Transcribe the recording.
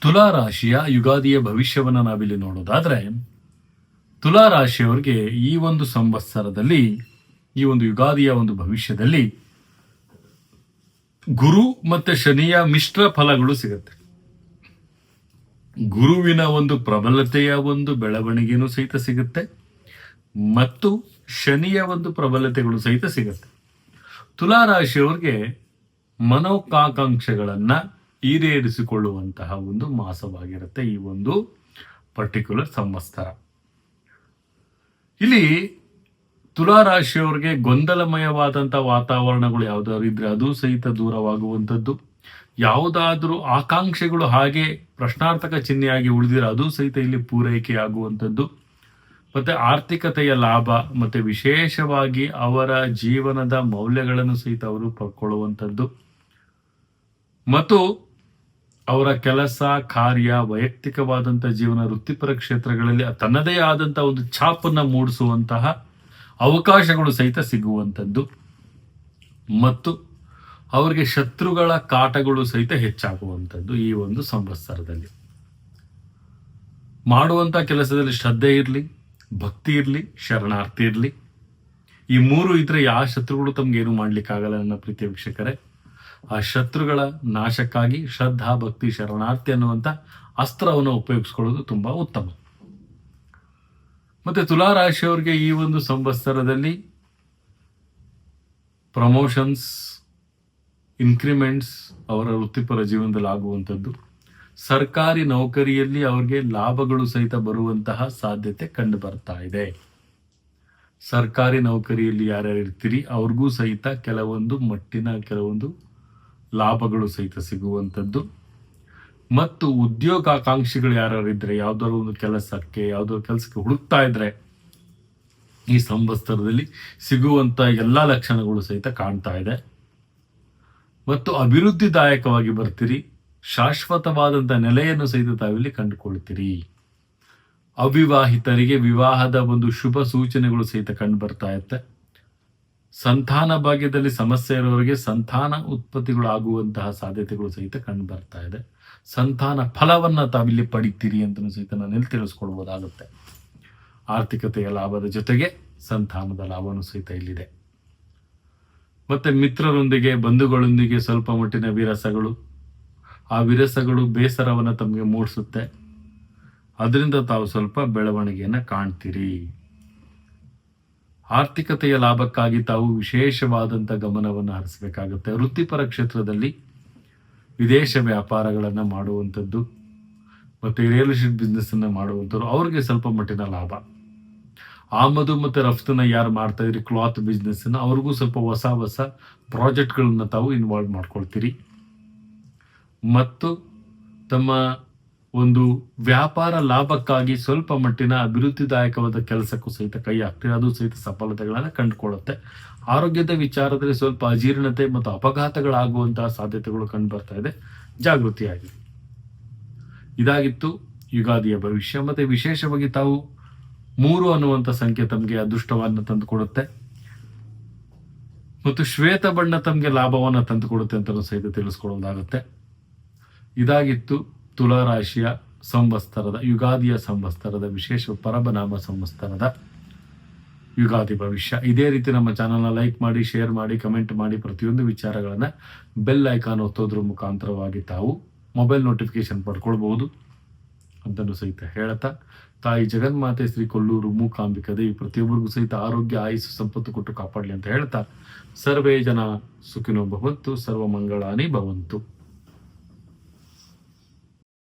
ತುಲಾ ರಾಶಿಯ ಯುಗಾದಿಯ ಭವಿಷ್ಯವನ್ನು ನಾವಿಲ್ಲಿ ನೋಡೋದಾದ್ರೆ, ತುಲಾ ರಾಶಿಯವರಿಗೆ ಈ ಒಂದು ಸಂವತ್ಸರದಲ್ಲಿ, ಈ ಒಂದು ಯುಗಾದಿಯ ಒಂದು ಭವಿಷ್ಯದಲ್ಲಿ ಗುರು ಮತ್ತೆ ಶನಿಯ ಮಿಶ್ರ ಫಲಗಳು ಸಿಗುತ್ತೆ. ಗುರುವಿನ ಒಂದು ಪ್ರಬಲತೆಯ ಒಂದು ಬೆಳವಣಿಗೆನೂ ಸಹಿತ ಸಿಗುತ್ತೆ ಮತ್ತು ಶನಿಯ ಒಂದು ಪ್ರಬಲತೆಗಳು ಸಹಿತ ಸಿಗುತ್ತೆ. ತುಲಾ ರಾಶಿಯವರಿಗೆ ಮನೋಕಾಂಕ್ಷೆಗಳನ್ನ ಈಡೇರಿಸಿಕೊಳ್ಳುವಂತಹ ಒಂದು ಮಾಸವಾಗಿರುತ್ತೆ ಈ ಒಂದು ಪರ್ಟಿಕ್ಯುಲರ್ ಸಂವತ್ಸರ. ಇಲ್ಲಿ ತುಲಾ ರಾಶಿಯವರಿಗೆ ಗೊಂದಲಮಯವಾದಂತಹ ವಾತಾವರಣಗಳು ಯಾವುದಾದ್ರು ಇದ್ರೆ ಅದು ಸಹಿತ ದೂರವಾಗುವಂಥದ್ದು. ಯಾವುದಾದ್ರೂ ಆಕಾಂಕ್ಷೆಗಳು ಹಾಗೆ ಪ್ರಶ್ನಾರ್ಥಕ ಚಿಹ್ನೆಯಾಗಿ ಉಳಿದಿರೋ ಅದು ಸಹಿತ ಇಲ್ಲಿ ಪೂರೈಕೆ ಆಗುವಂಥದ್ದು. ಮತ್ತೆ ಆರ್ಥಿಕತೆಯ ಲಾಭ ಮತ್ತೆ ವಿಶೇಷವಾಗಿ ಅವರ ಜೀವನದ ಮೌಲ್ಯಗಳನ್ನು ಸಹಿತ ಅವರು ಪಡ್ಕೊಳ್ಳುವಂಥದ್ದು ಮತ್ತು ಅವರ ಕೆಲಸ ಕಾರ್ಯ ವೈಯಕ್ತಿಕವಾದಂತಹ ಜೀವನ ವೃತ್ತಿಪರ ಕ್ಷೇತ್ರಗಳಲ್ಲಿ ತನ್ನದೇ ಆದಂತಹ ಒಂದು ಛಾಪನ್ನ ಮೂಡಿಸುವಂತಹ ಅವಕಾಶಗಳು ಸಹಿತ ಸಿಗುವಂಥದ್ದು ಮತ್ತು ಅವರಿಗೆ ಶತ್ರುಗಳ ಕಾಟಗಳು ಸಹಿತ ಹೆಚ್ಚಾಗುವಂಥದ್ದು. ಈ ಒಂದು ಸಂವತ್ಸರದಲ್ಲಿ ಮಾಡುವಂಥ ಕೆಲಸದಲ್ಲಿ ಶ್ರದ್ಧೆ ಇರಲಿ, ಭಕ್ತಿ ಇರಲಿ, ಶರಣಾರ್ಥಿ ಇರಲಿ, ಈ ಮೂರು ಇದ್ರೆ ಯಾವ ಶತ್ರುಗಳು ತಮ್ಗೇನು ಮಾಡ್ಲಿಕ್ಕಾಗಲ್ಲ ನನ್ನ ಪ್ರೀತಿಯ ವೀಕ್ಷಕರೇ. ಆ ಶತ್ರುಗಳ ನಾಶಕ್ಕಾಗಿ ಶ್ರದ್ಧಾ, ಭಕ್ತಿ, ಶರಣಾರ್ಥಿ ಅನ್ನುವಂಥ ಅಸ್ತ್ರವನ್ನು ಉಪಯೋಗಿಸ್ಕೊಳ್ಳೋದು ತುಂಬಾ ಉತ್ತಮ. ಮತ್ತೆ ತುಲಾ ರಾಶಿಯವರಿಗೆ ಈ ಒಂದು ಸಂವತ್ಸರದಲ್ಲಿ ಪ್ರಮೋಷನ್ಸ್, ಇನ್ಕ್ರಿಮೆಂಟ್ಸ್ ಅವರ ವೃತ್ತಿಪರ ಜೀವನದಲ್ಲಿ ಆಗುವಂಥದ್ದು, ಸರ್ಕಾರಿ ನೌಕರಿಯಲ್ಲಿ ಅವರಿಗೆ ಲಾಭಗಳು ಸಹಿತ ಬರುವಂತಹ ಸಾಧ್ಯತೆ ಕಂಡು ಬರ್ತಾ ಇದೆ. ಸರ್ಕಾರಿ ನೌಕರಿಯಲ್ಲಿ ಯಾರ್ಯಾರು ಇರ್ತೀರಿ ಅವ್ರಿಗೂ ಸಹಿತ ಕೆಲವೊಂದು ಲಾಭಗಳು ಸಹಿತ ಸಿಗುವಂಥದ್ದು ಮತ್ತು ಉದ್ಯೋಗಾಕಾಂಕ್ಷಿಗಳು ಯಾರ್ಯಾರು ಇದ್ರೆ ಯಾವ್ದಾದ್ರು ಒಂದು ಕೆಲಸಕ್ಕೆ ಹುಡುಕ್ತಾ ಇದ್ರೆ ಈ ಸಂವತ್ಸರದಲ್ಲಿ ಸಿಗುವಂತ ಎಲ್ಲಾ ಲಕ್ಷಣಗಳು ಸಹಿತ ಕಾಣ್ತಾ ಇದೆ ಮತ್ತು ಅಭಿವೃದ್ಧಿದಾಯಕವಾಗಿ ಬರ್ತೀರಿ. ಶಾಶ್ವತವಾದಂಥ ನೆಲೆಯನ್ನು ಸಹಿತ ತಾವಿಲ್ಲಿ ಕಂಡುಕೊಳ್ತೀರಿ. ಅವಿವಾಹಿತರಿಗೆ ವಿವಾಹದ ಒಂದು ಶುಭ ಸೂಚನೆಗಳು ಸಹಿತ ಕಂಡು ಬರ್ತಾ ಇರುತ್ತೆ. ಸಂತಾನ ಭಾಗ್ಯದಲ್ಲಿ ಸಮಸ್ಯೆ ಇರೋರಿಗೆ ಸಂತಾನ ಉತ್ಪತ್ತಿಗಳು ಆಗುವಂತಹ ಸಾಧ್ಯತೆಗಳು ಸಹಿತ ಕಂಡು ಬರ್ತಾ ಇದೆ. ಸಂತಾನ ಫಲವನ್ನ ತಾವಿಲ್ಲಿ ಪಡಿತೀರಿ ಅಂತ ಸಹಿತ ನಾನು ತಿಳಿಸ್ಕೊಡ್ಬೋದಾಗುತ್ತೆ. ಆರ್ಥಿಕತೆಯ ಲಾಭದ ಜೊತೆಗೆ ಸಂತಾನದ ಲಾಭನೂ ಸಹಿತ ಇಲ್ಲಿದೆ. ಮತ್ತೆ ಮಿತ್ರರೊಂದಿಗೆ, ಬಂಧುಗಳೊಂದಿಗೆ ಸ್ವಲ್ಪ ಮಟ್ಟಿನ ಆ ವಿರಸಗಳು ಬೇಸರವನ್ನು ತಮಗೆ ಮೂಡಿಸುತ್ತೆ. ಅದರಿಂದ ತಾವು ಸ್ವಲ್ಪ ಬೆಳವಣಿಗೆಯನ್ನು ಕಾಣ್ತೀರಿ. ಆರ್ಥಿಕತೆಯ ಲಾಭಕ್ಕಾಗಿ ತಾವು ವಿಶೇಷವಾದಂಥ ಗಮನವನ್ನು ಹರಿಸಬೇಕಾಗುತ್ತೆ. ವೃತ್ತಿಪರ ಕ್ಷೇತ್ರದಲ್ಲಿ ವಿದೇಶ ವ್ಯಾಪಾರಗಳನ್ನು ಮಾಡುವಂಥದ್ದು ಮತ್ತು ರಿಯಲ್ ಎಸ್ಟೇಟ್ ಬಿಸ್ನೆಸ್ ಅನ್ನು ಮಾಡುವಂಥವ್ರು ಅವ್ರಿಗೆ ಸ್ವಲ್ಪ ಮಟ್ಟಿನ ಲಾಭ. ಆಮದು ಮತ್ತು ರಫ್ತನ್ನ ಯಾರು ಮಾಡ್ತಾ ಇದ್ರಿ, ಕ್ಲಾತ್ ಬಿಸ್ನೆಸ್ ಅನ್ನು, ಅವ್ರಿಗೂ ಸ್ವಲ್ಪ ಹೊಸ ಪ್ರಾಜೆಕ್ಟ್ಗಳನ್ನ ತಾವು ಇನ್ವಾಲ್ವ್ ಮಾಡ್ಕೊಳ್ತೀರಿ ಮತ್ತು ತಮ್ಮ ಒಂದು ವ್ಯಾಪಾರ ಲಾಭಕ್ಕಾಗಿ ಸ್ವಲ್ಪ ಮಟ್ಟಿನ ಅಭಿವೃದ್ಧಿದಾಯಕವಾದ ಕೆಲಸಕ್ಕೂ ಸಹಿತ ಕೈ ಹಾಕ್ತೀರಿ. ಅದು ಸಹಿತ ಸಫಲತೆಗಳನ್ನು ಕಂಡುಕೊಳ್ಳುತ್ತೆ. ಆರೋಗ್ಯದ ವಿಚಾರದಲ್ಲಿ ಸ್ವಲ್ಪ ಅಜೀರ್ಣತೆ ಮತ್ತು ಅಪಘಾತಗಳಾಗುವಂತಹ ಸಾಧ್ಯತೆಗಳು ಕಂಡು ಬರ್ತಾ ಇದೆ. ಜಾಗೃತಿಯಾಗಿ. ಇದಾಗಿತ್ತು ಯುಗಾದಿಯ ಭವಿಷ್ಯ. ಮತ್ತೆ ವಿಶೇಷವಾಗಿ ತಾವು 3 ಅನ್ನುವಂಥ ಸಂಖ್ಯೆ ತಮಗೆ ಅದೃಷ್ಟವನ್ನು ತಂದುಕೊಡುತ್ತೆ ಮತ್ತು ಶ್ವೇತ ಬಣ್ಣ ತಮಗೆ ಲಾಭವನ್ನು ತಂದುಕೊಡುತ್ತೆ ಅಂತ ಸಹಿತ ತಿಳಿಸ್ಕೊಡೋದಾಗುತ್ತೆ. ಇದಾಗಿತ್ತು ತುಲಾ ರಾಶಿಯ ಯುಗಾದಿಯ ಸಂವತ್ಸರದ ವಿಶೇಷ ಪರಬನಾಮ ಸಂವತ್ಸರದ ಯುಗಾದಿ ಭವಿಷ್ಯ. ಇದೇ ರೀತಿ ನಮ್ಮ ಚಾನಲ್ನ ಲೈಕ್ ಮಾಡಿ, ಶೇರ್ ಮಾಡಿ, ಕಮೆಂಟ್ ಮಾಡಿ, ಪ್ರತಿಯೊಂದು ವಿಚಾರಗಳನ್ನ ಬೆಲ್ ಐಕಾನ್ ಒತ್ತೋದ್ರ ಮುಖಾಂತರವಾಗಿ ತಾವು ಮೊಬೈಲ್ ನೋಟಿಫಿಕೇಶನ್ ಪಡ್ಕೊಳ್ಬಹುದು ಅಂತಲೂ ಸಹಿತ ಹೇಳ್ತಾ, ತಾಯಿ ಜಗನ್ಮಾತೆ ಶ್ರೀ ಕೊಲ್ಲೂರು ಮೂಕಾಂಬಿಕಾ ದೇವಿ ಪ್ರತಿಯೊಬ್ಬರಿಗೂ ಸಹಿತ ಆರೋಗ್ಯ, ಆಯುಸ್ಸು, ಸಂಪತ್ತು ಕೊಟ್ಟು ಕಾಪಾಡಲಿ ಅಂತ ಹೇಳ್ತಾ, ಸರ್ವೇ ಜನ ಸುಖಿನೋ ಭವಂತು, ಸರ್ವ ಮಂಗಳಾನಿ ಭವಂತು.